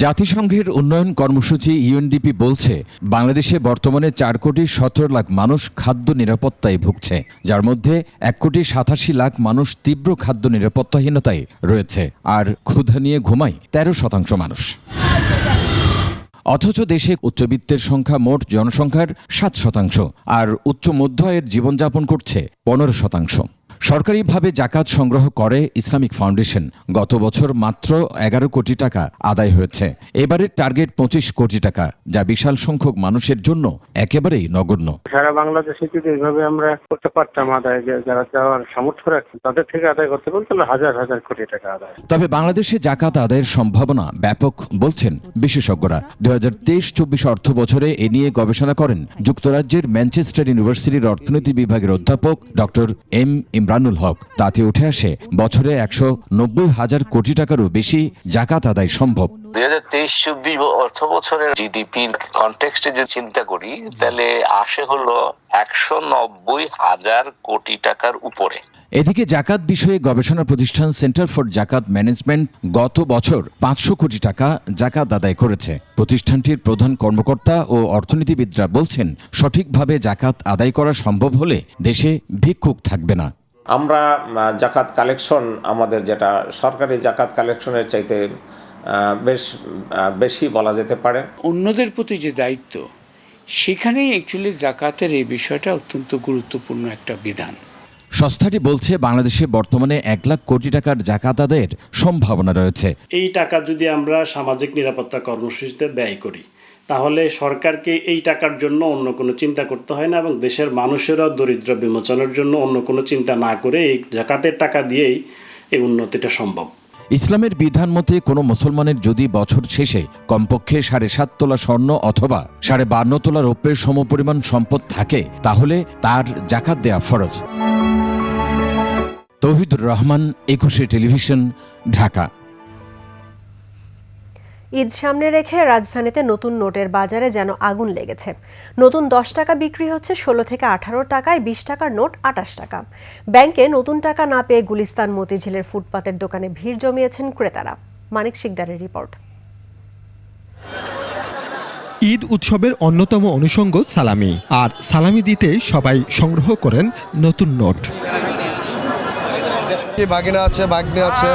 জাতিসংঘের উন্নয়ন কর্মসূচি ইউএনডিপি বলছে বাংলাদেশে বর্তমানে 4,17,00,000 মানুষ খাদ্য নিরাপত্তায় ভুগছে, যার মধ্যে 1,87,00,000 মানুষ তীব্র খাদ্য নিরাপত্তাহীনতায় রয়েছে। আর ক্ষুধা নিয়ে ঘুমায় 13% মানুষ। অথচ দেশে উচ্চবিত্তের সংখ্যা মোট জনসংখ্যার 7%, আর উচ্চ মধ্য আয়ের জীবনযাপন করছে 15%। সরকারিভাবে জাকাত সংগ্রহ করে ইসলামিক ফাউন্ডেশন। গত বছর মাত্র 11 কোটি টাকা আদায় হয়েছে। এবারের টার্গেট 25 কোটি টাকা, যা বিশাল সংখ্যক মানুষের জন্য একেবারেই নগণ্য।
সারা বাংলাদেশে যদি এইভাবে আমরা করতে পারতাম আদায়, যারা যাওয়ার সামর্থ্য রাখছে তাদের থেকে আদায় করতে পারতাম, তাহলে হাজার হাজার কোটি টাকা আদায়।
তবে বাংলাদেশে জাকাত আদায়ের সম্ভাবনা ব্যাপক বলছেন বিশেষজ্ঞরা। 2023-24 অর্থ বছরে এ নিয়ে গবেষণা করেন যুক্তরাজ্যের ম্যানচেস্টার ইউনিভার্সিটির অর্থনীতি বিভাগের অধ্যাপক ডক্টর এম ইমরানুল হক। তাতে উঠে আসে বছরে 190,000 কোটি টাকারও বেশি জাকাত আদায় সম্ভব।
2023-24 অর্থ বছরের জিডিপির কনটেক্সটে যদি চিন্তা করি তাহলে আসে হলো 190,000 কোটি টাকার উপরে।
এদিকে জাকাত বিষয়ে গবেষণা প্রতিষ্ঠান সেন্টার ফর জাকাত ম্যানেজমেন্ট গত বছর 500 কোটি টাকা জাকাত আদায় করেছে। প্রতিষ্ঠানটির প্রধান কর্মকর্তা ও অর্থনীতিবিদরা বলছেন, সঠিকভাবে জাকাত আদায় করা সম্ভব হলে দেশে ভিক্ষুক থাকবে না।
আমরা জাকাত কালেকশন, আমাদের যেটা সরকারি জাকাত কালেকশনের চাইতে বেশ বেশি বলা যেতে পারে।
অন্যদের প্রতি যে দায়িত্ব, সেখানেই অ্যাকচুয়ালি জাকাতের এই বিষয়টা অত্যন্ত গুরুত্বপূর্ণ একটা বিধান।
সংস্থাটি বলছে, বাংলাদেশে বর্তমানে 1 লাখ কোটি টাকার জাকাত আদায়ের সম্ভাবনা রয়েছে।
এই টাকা যদি আমরা সামাজিক নিরাপত্তা কর্মসূচিতে ব্যয় করি, তাহলে সরকারকে এই টাকার জন্য অন্য কোনো চিন্তা করতে হয় না এবং দেশের মানুষেরও দরিদ্র বিমোচনের জন্য অন্য কোনো চিন্তা না করে এই জাকাতের টাকা দিয়েই এই উন্নতিটা সম্ভব।
ইসলামের বিধান মতে কোনো মুসলমানের যদি বছর শেষে কমপক্ষে 7.5 তোলা স্বর্ণ অথবা 52.5 তোলা রৌপ্যের সমপরিমাণ সম্পদ থাকে, তাহলে তার জাকাত দেয়া ফরজ। তৌহিদুর রহমান, 21 টেলিভিশন, ঢাকা।
ঈদ সামনে রেখে রাজধানীতে নতুন নোটের বাজারে যেন আগুন লেগেছে। নতুন 10 টাকা বিক্রি হচ্ছে 16 থেকে 18 টাকায়, 20 টাকার নোট 28 টাকা। ব্যাংকে নতুন টাকা না পেয়ে গুলিস্তান মতিঝিলের ফুটপাতের দোকানে ভিড় জমিয়েছেন ক্রেতারা। মানিক শিকদারের রিপোর্ট।
ঈদ উৎসবের অন্যতম অনুষঙ্গ সালামি, আর সালামি দিতে সবাই সংগ্রহ করেন নতুন নোট।
বাগিনা আছে, বাগনি আছে,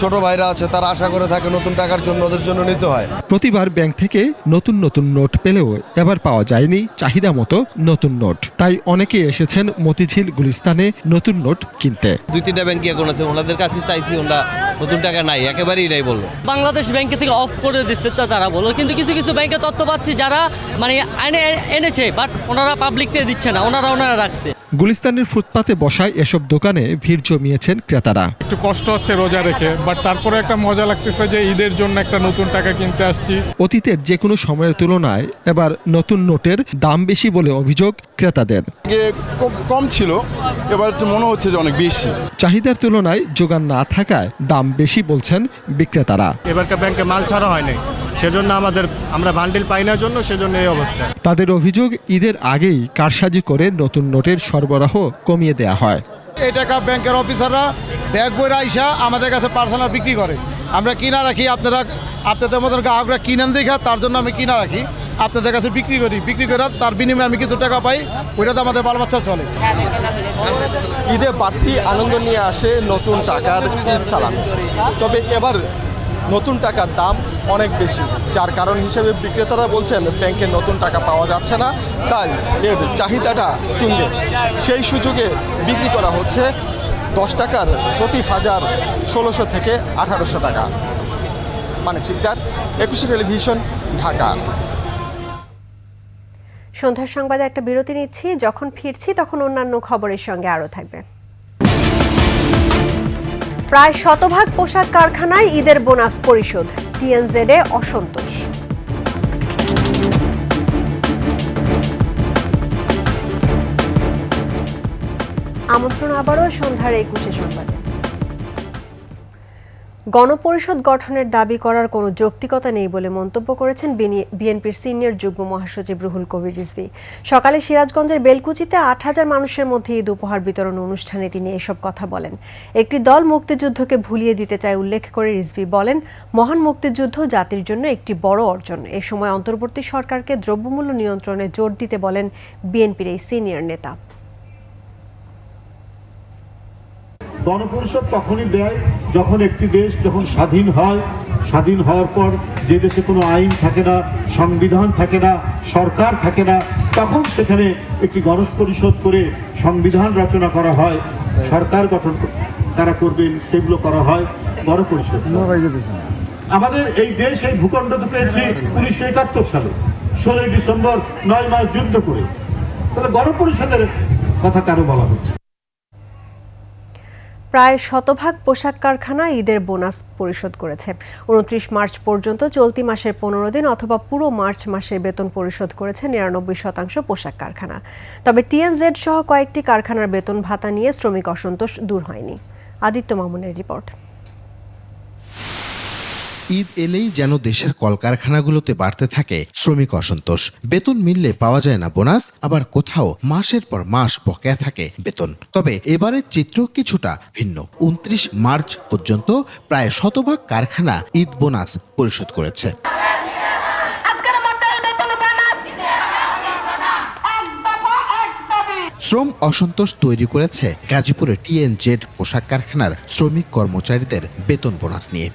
ছোট ভাইরা আছে, তারা আশা করে থাকে নতুন টাকার জন্য, ওদের জন্য নিতে হয়।
প্রতিবার ব্যাংক থেকে নতুন নতুন নোট পেলেও এবার পাওয়া যায়নি চাহিদা মতো নতুন নোট। তাই অনেকে এসেছেন মতিঝিল গুলিস্তানে নতুন নোট কিনতে।
2-3টা ব্যাংক এখন আছে, ওনাদের কাছে চাইছি, ওনারা নতুন টাকা নাই, একেবারেই নাই বললো।
বাংলাদেশ ব্যাংকে থেকে অফ করে দিচ্ছে তারা বলো, কিন্তু কিছু কিছু ব্যাংকে তথ্য পাচ্ছি যারা মানে এনেছে, বাট ওনারা পাবলিককে দিচ্ছে না, ওনারা রাখছে।
গুলিস্তানের ফুটপাতে বসায় এসব দোকানে ভিড় জমিয়েছেন ক্রেতারা।
একটু কষ্ট হচ্ছে রোজা রেখে, বাট তারপরে একটা মজা লাগতেছে যে ঈদের জন্য একটা নতুন টাকা কিনতে আসছি।
অতীতের যে কোনো সময়ের তুলনায় এবার নতুন নোটের দাম বেশি বলে অভিযোগ ক্রেতাদের।
কম ছিল, এবার তো মনে হচ্ছে যে অনেক বেশি।
চাহিদার তুলনায় যোগান না থাকায় দাম বেশি বলছেন বিক্রেতারা।
এবারকার ব্যাংকে মাল ছাড়া হয়নি, সেজন্য আমরা বান্ডিল পাই না জন্য সেজন্য এই অবস্থা।
তাদের অভিযোগ, ঈদের আগেই কারসাজি করে নতুন নোটের সরবরাহ কমিয়ে দেয়া হয়।
এই টাকা ব্যাংকের অফিসাররা ব্যাগ বই আইসা আমাদের কাছে পার্সোনাল বিক্রি করে, আমরা কিনা রাখি। আপনাদের মতন গ্রাহকরা কিনেন দেখা, তার জন্য আমি কিনা রাখি, আপনাদের কাছে বিক্রি করে তার বিনিময়ে আমি কিছু টাকা পাই, ওইটা তো আমাদের বাল বাচ্চা চলে।
ঈদে বাড়তি আনন্দ নিয়ে আসে নতুন টাকার ঈদ সালামি। তবে এবার নতুন টাকার দাম অনেক বেশি, যার কারণ হিসেবে বিক্রেতারা বলছেন ব্যাংকে নতুন টাকা পাওয়া যাচ্ছে না, তাই এর চাহিদাটা তুঙ্গে। সেই সুযোগে বিক্রি করা হচ্ছে 10 টাকার প্রতি হাজার 1600 থেকে 1800 টাকা। মানিক শিকদার, 21 টেলিভিশন, ঢাকা।
সন্ধ্যার সংবাদে একটা বিরতি নিচ্ছি, যখন ফিরছি তখন অন্যান্য খবরের সঙ্গে আরও থাকবে। প্রায় 100% পোশাক কারখানায় ঈদের বোনাস পরিশোধ, টিএনজেডে অসন্তোষ। আমন্ত্রণ আবারও সন্ধ্যার 21 সংবাদে। গণপরিষদ গঠনের দাবি করার কোনো যৌক্তিকতা নেই বলে মন্তব্য করেছেন বিএনপির সিনিয়র যুগ্ম মহাসচিব রুহুল কবির রিজভী। সকালে সিরাজগঞ্জের বেলকুচিতে 8000 মানুষের মধ্যে ঈদ উপহার বিতরণ অনুষ্ঠানে তিনি এসব কথা বলেন। একটি দল মুক্তিযুদ্ধকে ভুলিয়ে দিতে চায় উল্লেখ করে রিজভী বলেন, মহান মুক্তিযুদ্ধ জাতির জন্য একটি বড় অর্জন। এ সময় অন্তর্বর্তী সরকারকে দ্রব্যমূল্য নিয়ন্ত্রণে জোর দিতে বলেন বিএনপির এই সিনিয়র নেতা।
গণপরিষদ তখনই দেয় যখন একটি দেশ যখন স্বাধীন হয়, স্বাধীন হওয়ার পর যে দেশে কোনো আইন থাকে না, সংবিধান থাকে না, সরকার থাকে না, তখন সেখানে একটি গণপরিষদ করে সংবিধান রচনা করা হয়, সরকার গঠন তারা করবেন, সেগুলো করা হয় গণপরিষদ। আমাদের এই দেশ এই ভূখণ্ড পেয়েছে 1971 সালে 16 ডিসেম্বর 9 মাস যুদ্ধ করে। তাহলে গণপরিষদের কথা কেন বলা হচ্ছে?
প্রায় শতভাগ পোশাক কারখানা ঈদের বোনাস পরিশোধ করেছে। 29 মার্চ পর্যন্ত চলতি মাসের 15 দিন অথবা পুরো মার্চ মাসের বেতন পরিশোধ করেছে 99% পোশাক কারখানা। তবে টিএনজেড সহ কয়েকটি কারখানার বেতন ভাতা নিয়ে শ্রমিক অসন্তোষ দূর হয়নি। আদিত্য মামুনের রিপোর্ট।
ঈদ এলেই যেন দেশের কলকারখানাগুলোতে বাড়তে থাকে শ্রমিক অসন্তোষ। বেতন মিললে পাওয়া যায় না বোনাস, আবার কোথাও মাসের পর মাস বকেয়া থাকে বেতন। তবে এবারের চিত্র কিছুটা ভিন্ন। 29 মার্চ পর্যন্ত প্রায় শতভাগ কারখানা ঈদ বোনাস পরিশোধ করেছে। শ্রম অসন্তোষ তৈরি করেছে গাজীপুরে টিএনজেড পোশাক কারখানার শ্রমিক কর্মচারীদের বেতন বোনাস নিয়ে।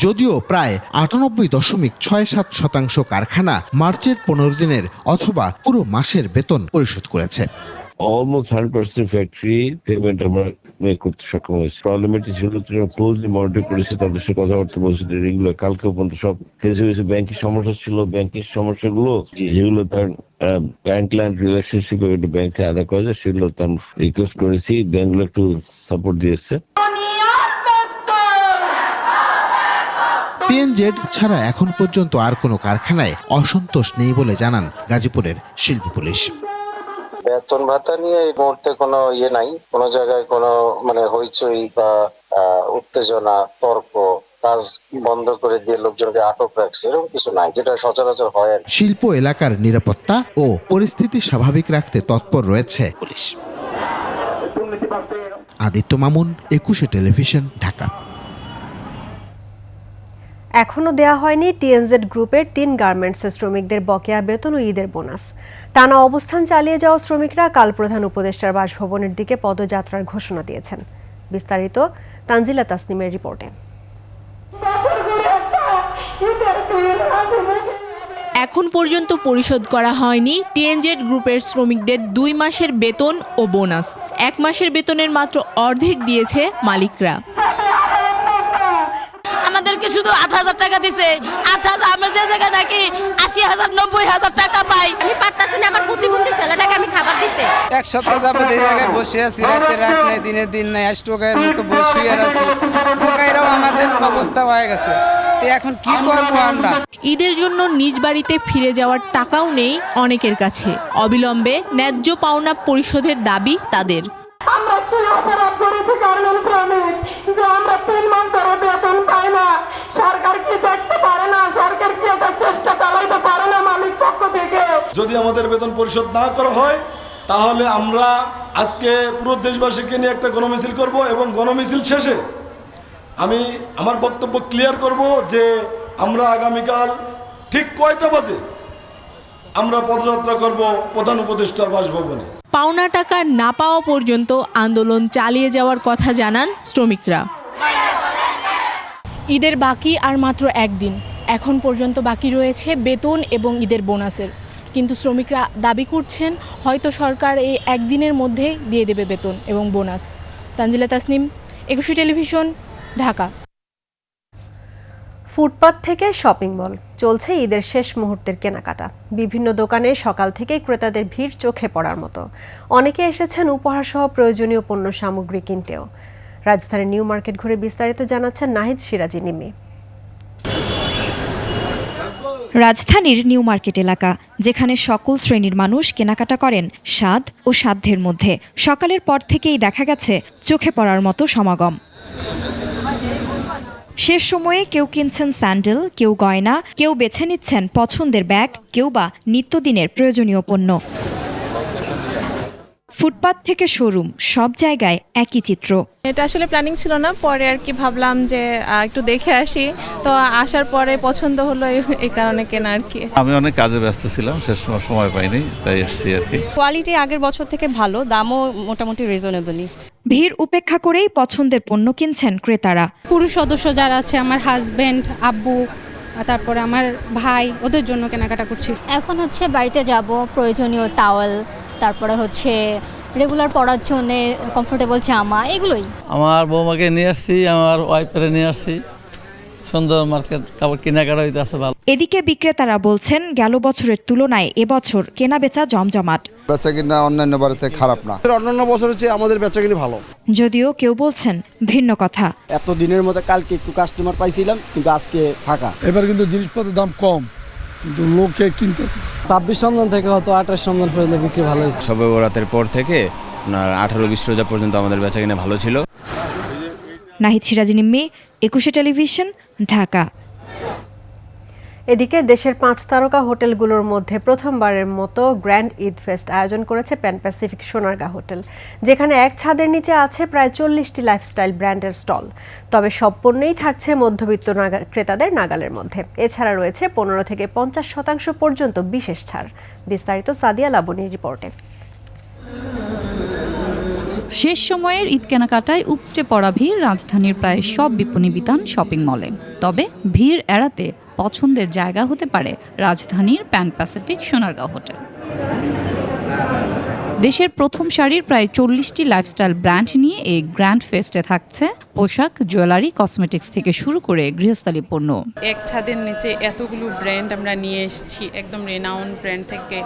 যদিও প্রায় 98.67% কারখানা মার্চের 15 দিনের অথবা পুরো মাসের বেতন পরিশোধ করেছে।
অলমোস্ট 100% ফ্যাক্টরি পেমেন্ট আমরা করতে সক্ষম হয়েছে। প্রবলেম এটি ছিল ক্লোজলি মনিটর করেছে, তাদের সাথে কথাবার্তা বলছে রেগুলার। কালকে পর্যন্ত সব কিছু ব্যাংকের সমস্যা ছিল, ব্যাংকের সমস্যাগুলো যেগুলো তার ব্যাংক ক্লায়েন্ট রিলেশনশিপ ব্যাংকে আদায় করা যায় সেগুলো তার রিকোয়েস্ট করেছি, ব্যাংকগুলো একটু সাপোর্ট দিয়েছে।
টিএনজেড ছাড়া এখন পর্যন্ত আর কোনো কারখানায় অসন্তোষ নেই বলে জানান গাজীপুরের শিল্প পুলিশ।
বেতন ভাতা নিয়ে এই মুহূর্তে কোনো নাই, কোনো জায়গায় কোনো হইচই বা উত্তেজনা, তর্ক, কাজ বন্ধ করে দিয়ে লোকজনকে আটক রাখছে এরকম কিছু নাই, যেটা সচরাচর হয়।
শিল্প এলাকার নিরাপত্তা ও পরিস্থিতি স্বাভাবিক রাখতে তৎপর রয়েছে পুলিশ। আদিত্য মামুন, 21 টেলিভিশন, ঢাকা।
এখনো দেয়া হয়নি টিএনজেড গ্রুপের 3 গার্মেন্টসের শ্রমিকদের বকেয়া বেতন ও ঈদের বোনাস। টানা অবস্থান চালিয়ে যাওয়া শ্রমিকরা কাল প্রধান উপদেষ্টার বাসভবনের দিকে পদযাত্রার ঘোষণা দিয়েছেন। বিস্তারিত তানজিলা তাসনিমের রিপোর্টে।
এখন পর্যন্ত পরিশোধ করা হয়নি টিএনজেড গ্রুপের শ্রমিকদের 2 মাসের বেতন ও বোনাস। 1 মাসের বেতনের মাত্র অর্ধেক দিয়েছে মালিকরা।
আমাদেরকে শুধু 8,000 টাকা দিছে। 8,000 আমরা যে জায়গা নাকি 80,000 90,000 টাকা পাই।
আমি পারতাছি না আমার প্রতিবন্ধী ছেলেটাকে আমি খাবার দিতে।
এক সপ্তাহ যাবত এই জায়গায় বসে আছি, রাতে রাত নাই, দিনে দিন নাই, স্টোকায়ের মতো বসে আছি। টোকাইরাও আমাদের অবস্থা হয়ে গেছে। এখন কি করবো আমরা?
ঈদের জন্য নিজ বাড়িতে ফিরে যাওয়ার টাকাও নেই অনেকের কাছে। অবিলম্বে ন্যায্য পাওনা পরিশোধের দাবি তাদের।
আমরা কি অপরাধ করেছি গার্মেন্টস শ্রমিক যে আমরা 3 মাস ধরে বেতন পাই না? সরকার কি দেখতে পারে না? সরকার কি এটা চেষ্টা চালাইতে পারে না মালিক পক্ষ থেকে?
যদি আমাদের বেতন পরিশোধ না করা হয় তাহলে আমরা আজকে পুরো দেশবাসীকে নিয়ে একটা গণমিছিল করব এবং গণমিছিল শেষে আমি আমার বক্তব্য ক্লিয়ার করব যে আমরা আগামীকাল ঠিক কয়টা বাজে আমরা পদযাত্রা করব প্রধান উপদেষ্টার বাসভবনে।
পাওনা টাকা না পাওয়া পর্যন্ত আন্দোলন চালিয়ে যাওয়ার কথা জানান শ্রমিকরা। ঈদের বাকি আর মাত্র 1 দিন। এখন পর্যন্ত বাকি রয়েছে বেতন এবং ঈদের বোনাসের, কিন্তু শ্রমিকরা দাবি করছেন হয়তো সরকার এই 1 দিনের মধ্যে দিয়ে দেবে বেতন এবং বোনাস। তানজিলা তাসনিম, 21 টেলিভিশন, ঢাকা।
ফুটপাত থেকে শপিং মল চলছে ঈদের শেষ মুহূর্তের কেনাকাটা। বিভিন্ন দোকানে সকাল থেকেই ক্রেতাদের ভিড় চোখে পড়ার মতো। অনেকে এসেছেন উপহার সহ প্রয়োজনীয় পণ্য সামগ্রী কিনতেও। রাজধানীর নিউ মার্কেট ঘুরে বিস্তারিত জানাচ্ছেন নাহিদ সিরাজি নিমি।
রাজধানীর নিউ মার্কেট এলাকা, যেখানে সকল শ্রেণীর মানুষ কেনাকাটা করেন স্বাদ ও সাধ্যের মধ্যে। সকালের পর থেকেই দেখা গেছে চোখে পড়ার মতো সমাগম। শেষ সময়ে কেউ কিনছেন স্যান্ডেল, কেউ গয়না, কেউ বেছে নিচ্ছেন পছন্দের ব্যাগ, কেউ বা নিত্যদিনের প্রয়োজনীয় পণ্য। ফুটপাত থেকে শোরুম, সব জায়গায় একই চিত্র।
এটা আসলে প্ল্যানিং ছিল না, পরে আর কি ভাবলাম যে একটু দেখে আসি, তো আসার পরে পছন্দ হলো, এই কারণে কেনা আর কি।
আমি অনেক কাজে ব্যস্ত ছিলাম, শেষ সময় পাইনি, তাই এসেছি আর কি।
কোয়ালিটি আগের বছর থেকে ভালো, দামও মোটামুটি রিজনেবলি।
ভিড় উপেক্ষা করেই পছন্দের পণ্য কিনছেন ক্রেতারা।
পুরুষ সদস্য যারা আছে, আমার হাজবেন্ড, আব্বু, তারপরে আমার ভাই, ওদের জন্য কেনাকাটা করছি।
এখন হচ্ছে বাড়িতে যাব, প্রয়োজনীয় টাওয়েল, তারপরে হচ্ছে রেগুলার পরার জন্য কমফোর্টেবল জামা, এগুলোই।
আমার বৌমাকে নিয়ে আসছি, আমার ওয়াইফের নিয়ে আসছি,
সুন্দর মার্কেট, কাপড় কেনাকাটা হইতে আছে ভালো।
এদিকে বিক্রেতারা বলছেন গেল বছরের তুলনায় এবছর কেনাবেচা জমজমাট।
বেচাকিনা অন্যান্য বারেতে খারাপ না, অন্যান্য বছর হচ্ছে আমাদের বেচাকিনি ভালো।
যদিও কেউ বলছেন ভিন্ন কথা।
এত দিনের মধ্যে কালকে একটু কাস্টমার পাইছিলাম, কিন্তু আজকে ফাঁকা।
এবার কিন্তু জিনিসপত্রের দাম কম, কিন্তু লোকে কিনতেছে।
26 রমজান থেকে হয়তো 28 রমজান পর্যন্ত বিক্রি ভালো হয়েছে।
শবে বরাতের পর থেকে 18-20 রোজা পর্যন্ত আমাদের বেচাকিনা ভালো ছিল।
নাহিদ সিরাজ নিম্মি, 21 টেলিভিশন, ঢাকা।
এদিকে দেশের 5 তারকা হোটেলগুলোর মধ্যে প্রথমবারের মতো গ্র্যান্ড ঈদ ফেস্ট আয়োজন করেছে প্যান প্যাসিফিক সোনারগাঁ হোটেল, যেখানে এক ছাদের নিচে আছে প্রায় 40টি লাইফস্টাইল ব্র্যান্ডের স্টল। তবে সব পণ্যেই থাকছে মধ্যবিত্ত ক্রেতাদের নাগালের মধ্যে। এছাড়া রয়েছে 15 থেকে 50% পর্যন্ত বিশেষ ছাড়। বিস্তারিত সাদিয়া লাবনীর রিপোর্টে।
শেষ সময়ের ঈদ কেনাকাটায় উপচে পড়া ভিড় রাজধানীর প্রায় সব বিপণী বিতান শপিং মলে। তবে ভিড় এড়াতে পছন্দের জায়গা হতে পারে রাজধানীর প্যান প্যাসিফিক সোনারগাঁও হোটেল। দেশের প্রথম সারির প্রায় 40টি লাইফস্টাইল ব্র্যান্ড নিয়ে এই গ্র্যান্ড ফেস্টে থাকছে পোশাক, জুয়েলারি, কসমেটিক্স থেকে শুরু করে গৃহস্থালী পণ্য।
এক ছাদের নিচে এতগুলো ব্র্যান্ড আমরা নিয়ে এসেছি, একদম রেনাউন্ড ব্র্যান্ড থেকে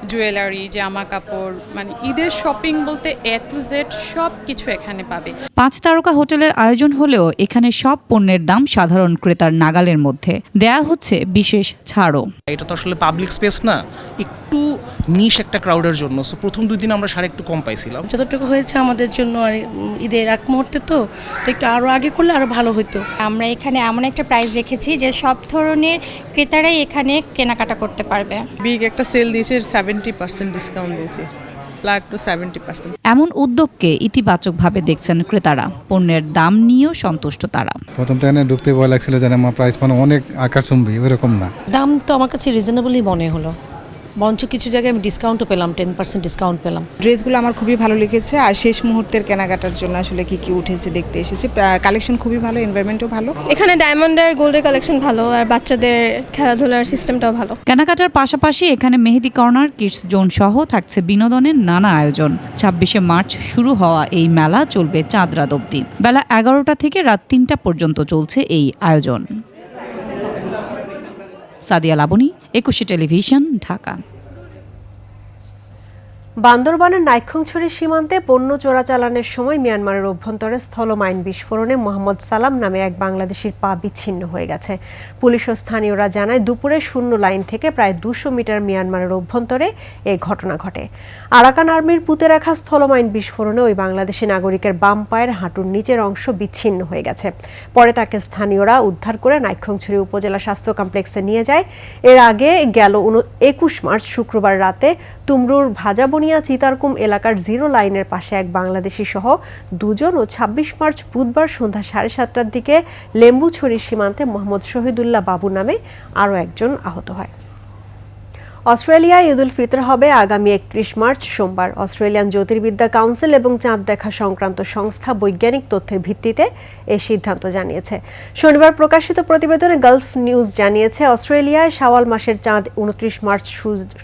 জুয়েলারি, জামা কাপড়, মানে ঈদের শপিং বলতে A to Z সব কিছু এখানে পাবে।
5 তারকা হোটেলের আয়োজন হলেও এখানে সব পণ্যের দাম সাধারণ ক্রেতার নাগালের মধ্যে। দেয়া হচ্ছে বিশেষ ছাড়ও।
এটা তো আসলে পাবলিক স্পেস না, একটু নিশ একটা ক্রাউডের জন্য। সো প্রথম 2 দিন আমরা একটু কম পাইছিলাম।
যতটুকু হয়েছে আমাদের জন্য, আর ঈদের এক মুহূর্তে তো একটু আরো আগে করলে আরো ভালো হতো।
আমরা এখানে এমন একটা প্রাইস রেখেছি যে সব ধরনের ক্রেতারাই এখানে কেনাকাটা করতে পারবে।
বিগ একটা সেল দিয়েছে, 70% ডিসকাউন্ট দিয়েছে, ফ্ল্যাট টু 70%।
এমন উদ্যোগকে ইতিবাচকভাবে দেখছেন ক্রেতারা। পণ্যের দাম নিয়েও সন্তুষ্ট তারা।
প্রথমটা এনে ঢুকতে ভয় লাগছিল যে আমার প্রাইস মানে অনেক আকাশচুম্বী, ওইরকম না।
দাম তো আমার কাছে রিজনেবলই মনে হলো, বরঞ্চ কিছু জায়গায় আমি ডিসকাউন্টও পেলাম, 10% ডিসকাউন্ট পেলাম।
ড্রেসগুলো আমার খুবই ভালো লেগেছে, আর শেষ মুহূর্তের কেনাকাটার জন্য আসলে কি কি উঠেছে দেখতে এসেছি। কালেকশন খুবই ভালো, এনভায়রনমেন্টও ভালো।
এখানে ডায়মন্ডের গোল্ডের কালেকশন ভালো, আর বাচ্চাদের খেলাধুলার সিস্টেমটাও ভালো।
কেনাকাটার পাশাপাশি এখানে মেহেদি কর্নার, কিডস জোন সহ থাকছে বিনোদনের নানা আয়োজন। 26শে মার্চ শুরু হওয়া এই মেলা চলবে চাঁদ রাত অবধি। বেলা 11টা থেকে রাত 3টা পর্যন্ত চলছে এই আয়োজন। সাদিয়া লাবনী, 21 টেলিভিশন, ঢাকা।
বান্দরবানের নাইক্ষ্যংছড়ি সীমান্তে পণ্য চোরাচালানের সময় মিয়ানমারের অভ্যন্তরে স্থলমাইন বিস্ফোরণে মোহাম্মদ সালাম নামে এক বাংলাদেশির পা বিচ্ছিন্ন হয়ে গেছে। পুলিশ ও স্থানীয়রা জানায় দুপুরে শূন্য লাইন থেকে প্রায় 200 মিটার মিয়ানমারের অভ্যন্তরে এই ঘটনা ঘটে। আরাকান আর্মির পুঁতে রাখা স্থলমাইন বিস্ফোরণে ওই বাংলাদেশি নাগরিকের বাম পায়ের হাঁটুর নিচের অংশ বিচ্ছিন্ন হয়ে গেছে। পরে তাকে স্থানীয়রা উদ্ধার করে নাইক্ষ্যংছড়ি উপজেলা স্বাস্থ্য কমপ্লেক্সে নিয়ে যায়। এর আগে গেল 21 মার্চ শুক্রবার রাতে তুমরুর ভাজাবনিয়া চিতারকুম এলাকার জিরো লাইনের পাশে এক বাংলাদেশি সহ 2 জন ও 26 মার্চ বুধবার সন্ধ্যা 7:30টার দিকে লেম্বুছড়ি সীমান্তে মোহাম্মদ শহীদুল্লাহ বাবু নামে আরও একজন আহত হয়। অস্ট্রেলিয়ায় ঈদ উল ফিতর হবে আগামী 31 মার্চ সোমবার। অস্ট্রেলিয়ান জ্যোতির্বিদ্যা কাউন্সিল এবং চাঁদ দেখা সংক্রান্ত সংস্থা বৈজ্ঞানিক তথ্যের ভিত্তিতে এই সিদ্ধান্ত জানিয়েছে। শনিবার প্রকাশিত প্রতিবেদনে গালফ নিউজ জানিয়েছে, অস্ট্রেলিয়ায় শাওয়াল মাসের চাঁদ 29 মার্চ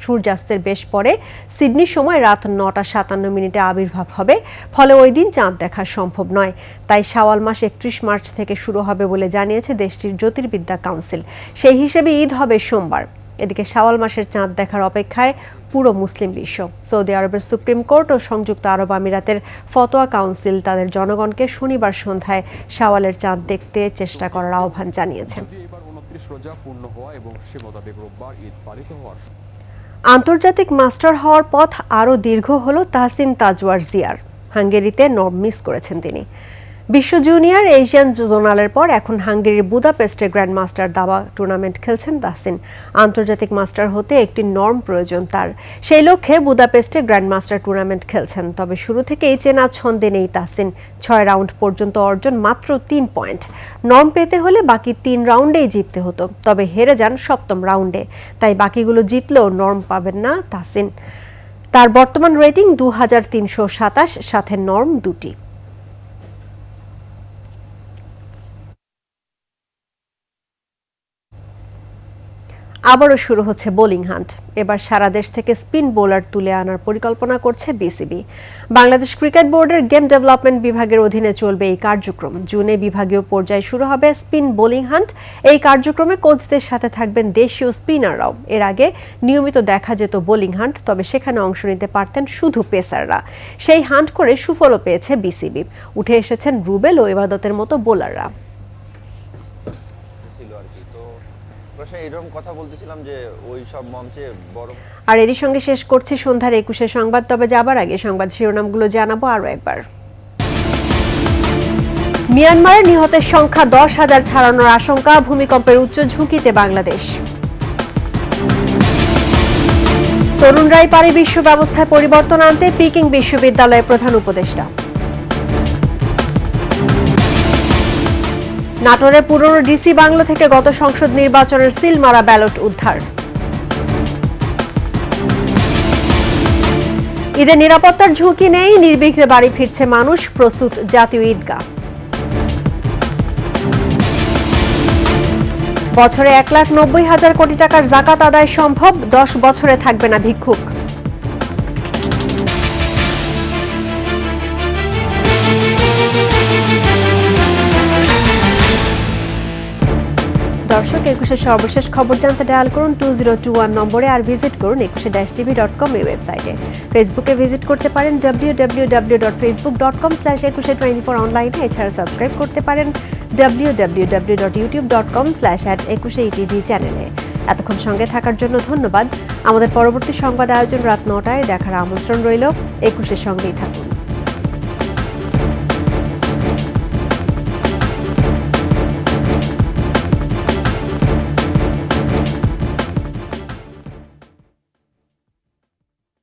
সূর্যাস্তের বেশ পরে সিডনি সময় রাত 9:57 আবির্ভাব হবে। ফলে ওই দিন চাঁদ দেখা সম্ভব নয়। তাই শাওয়াল মাস 31 মার্চ থেকে শুরু হবে বলে জানিয়েছে দেশটির জ্যোতির্বিদ্যা কাউন্সিল। সেই হিসেবে ঈদ হবে সোমবার। এদিকে শাওয়াল মাসের চাঁদ দেখার অপেক্ষায় পুরো মুসলিম বিশ্ব। সৌদি আরবের সুপ্রিম কোর্ট ও সংযুক্ত আরব আমিরাতের ফতোয়া কাউন্সিল তাদের জনগণকে শনিবার সন্ধ্যায় শাওয়ালের চাঁদ দেখতে চেষ্টা করার আহ্বান জানিয়েছে। আন্তর্জাতিক মাস্টার হওয়ার পথ আরও দীর্ঘ হল তাহসিন তাজওয়ার জিয়ার। হাঙ্গেরিতে নর্ম মিস করেছেন তিনি। বিশ্ব জুনিয়র এশিয়ান জোনালের পর এখন হাঙ্গেরির বুদাপেস্টে গ্র্যান্ড মাস্টার দাবা টুর্নামেন্ট খেলছেন তাহসিন। আন্তর্জাতিক মাস্টার হতে একটি নর্ম প্রয়োজন তার। সেই লক্ষ্যে বুদাপেস্টে গ্র্যান্ড মাস্টার টুর্নামেন্ট খেলছেন। তবে শুরু থেকেই চেনা ছন্দে নেই তাহসিন। 6 রাউন্ড পর্যন্ত অর্জন মাত্র 3 পয়েন্ট। নর্ম পেতে হলে বাকি 3 রাউন্ডেই জিততে হতো, তবে হেরে যান 7ম রাউন্ডে। তাই বাকিগুলো জিতলেও নর্ম পাবেন না তাহসিন। তার বর্তমান রেটিং 2327, সাথে নর্ম 2টি। আবারও শুরু হচ্ছে বোলিং হান্ট। এবার সারা দেশ থেকে স্পিন বোলার তুলে আনার পরিকল্পনা করছে বিসিবি। বাংলাদেশ ক্রিকেট বোর্ডের গেম ডেভেলপমেন্ট বিভাগের অধীনে চলবে এই কার্যক্রম। জুনে বিভাগীয় পর্যায়ে শুরু হবে স্পিন বোলিং হান্ট। এই কার্যক্রমে কোচদের সাথে থাকবেন দেশীয় স্পিনাররাও। এর আগে নিয়মিত দেখা যেত বোলিং হান্ট, তবে সেখানে অংশ নিতে পারতেন শুধু পেসাররা। সেই হান্ট করে সুফলও পেয়েছে বিসিবি। উঠে এসেছেন রুবেল ও ইবাদতের মতো বোলাররা।
এরকম কথা বলতেছিলাম যে ওই সব মঞ্চে বড়।
আর এরই সঙ্গে শেষ করছি সন্ধ্যার 21 সংবাদ। তবে যাবার আগে সংবাদ শিরোনামগুলো জানাবো আরো একবার। মিয়ানমারে নিহতের সংখ্যা 10,000 ছাড়ানোর আশঙ্কা, ভূমিকম্পের উচ্চ ঝুঁকিতে বাংলাদেশ। তরুণরাই পারে বিশ্ব ব্যবস্থায় পরিবর্তন আনতে, পিকিং বিশ্ববিদ্যালয়ের প্রধান উপদেষ্টা। নাটোরের পুরনো ডিসি বাংলো থেকে গত সংসদ নির্বাচনের সিল মারা ব্যালট উদ্ধার। ঈদের নিরাপত্তার ঝুঁকি নেই, নির্বিঘ্নে বাড়ি ফিরছে মানুষ, প্রস্তুত জাতীয় ঈদগাহ। বছরে 1,90,000 কোটি টাকার জাকাত আদায় সম্ভব, 10 বছরে থাকবে না ভিক্ষুক। দর্শক, 21 সর্বশেষ খবর জানতে ডায়াল করুন 2021 নম্বরে, আর ভিজিট করুন 21-tv.com এই ওয়েবসাইটে। ফেসবুকে ভিজিট করতে পারেন www.facebook.com/2124 অনলাইনে। এছাড়া সাবস্ক্রাইব করতে পারেন www.youtube.com/@21etv চ্যানেলে। এতক্ষণ সঙ্গে থাকার জন্য ধন্যবাদ। আমাদের পরবর্তী সংবাদ আয়োজন রাত 9টায় দেখার আমন্ত্রণ রইল। 21-এর সঙ্গেই থাকুন।